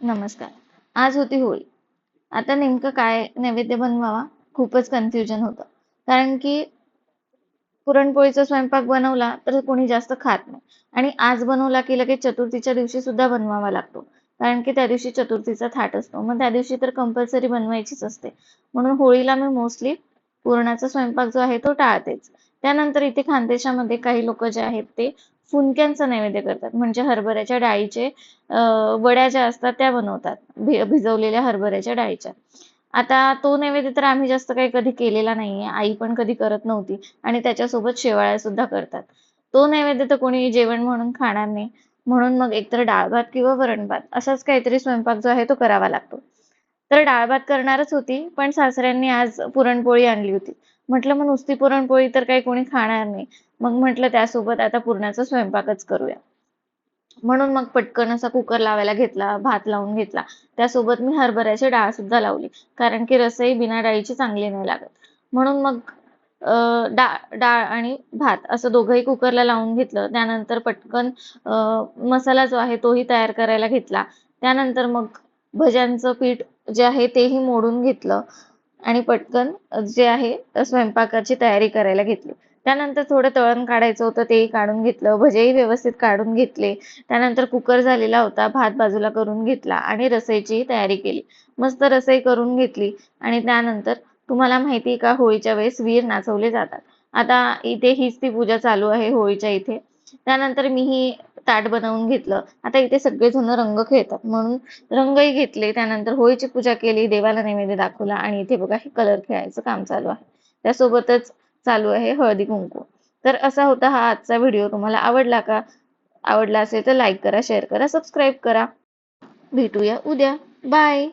नमस्कार. आज होती होळी. आता नेमकं काय नैवेद्य बनवावा खूपच कन्फ्युजन होतं. कारण की पुरणपोळीचा स्वयंपाक बनवला तर कोणी जास्त खात नाही आणि आज बनवला की लगेच चतुर्थीच्या दिवशी सुद्धा बनवावा लागतो. कारण की त्या दिवशी चतुर्थीचा थाट असतो. मग त्या दिवशी तर कंपल्सरी बनवायचीच असते. म्हणून होळीला मी मोस्टली पुरणाचा स्वयंपाक जो आहे तो टाळतेच. त्यानंतर इथे खानदेशामध्ये काही लोक जे आहेत ते फुनक्यांचा नैवेद्य करतात. म्हणजे हरभऱ्याच्या डाळीचे वड्या ज्या असतात त्या बनवतात. भिजवलेल्या हरभऱ्याच्या डाळीच्या. आता तो नैवेद्य तर आम्ही जास्त काही कधी केलेला नाहीये. आई पण कधी करत नव्हती आणि त्याच्यासोबत शेवाळ्या सुद्धा करतात. तो नैवेद्य तर कोणी जेवण म्हणून खाणार नाही. म्हणून मग एकतर डाळ-भात किंवा वरण-भात असाच काहीतरी स्वयंपाक जो आहे तो करावा लागतो. तर डाळ-भात करणारच होती, पण सासऱ्यांनी आज पुरणपोळी आणली होती. म्हटलं मग नुसती पुरणपोळी तर काही कोणी खाणार नाही. मग म्हटलं त्यासोबत आता पुरणाचा स्वयंपाकच करूया. म्हणून मग पटकन असा कुकर लावायला घेतला, भात लावून घेतला. त्यासोबत मी हरभऱ्याची डाळ सुद्धा लावली. कारण की रसई बिना डाळीची चांगली नाही लागत. म्हणून मग डाळ डाळ आणि भात असं दोघंही कुकरला लावून घेतलं. त्यानंतर पटकन मसाला जो आहे तोही तयार करायला घेतला. त्यानंतर मग भज्यांचं पीठ जे आहे तेही मोडून घेतलं आणि पटकन जे आहे स्वयंपाकाची तयारी करायला घेतली. त्यानंतर थोडं तळण काढायचं होतं तेही काढून घेतलं. भजेही व्यवस्थित काढून घेतले. त्यानंतर कुकर झालेला होता. भात बाजूला करून घेतला आणि रसईचीही तयारी केली. मस्त रसई करून घेतली आणि त्यानंतर तुम्हाला माहिती आहे का होळीच्या वेळेस वीर नाचवले जातात. आता इथे हीच ती पूजा चालू आहे होळीच्या इथे. त्यानंतर मीही ताट बनवून घेतलं. आता इथे सगळेजण रंग खेळतात म्हणून रंगही घेतले. त्यानंतर होळीची पूजा केली, देवाला नैवेद्य दाखवला आणि इथे बघा हे कलर खेळायचं काम चालू आहे. त्यासोबतच चालू आहे हळदी-कुंकू. तर असा होता हा आजचा व्हिडिओ. तुम्हाला आवडला का? आवडला असेल तर लाईक करा, शेअर करा, सबस्क्राईब करा. भेटूया उद्या. बाय.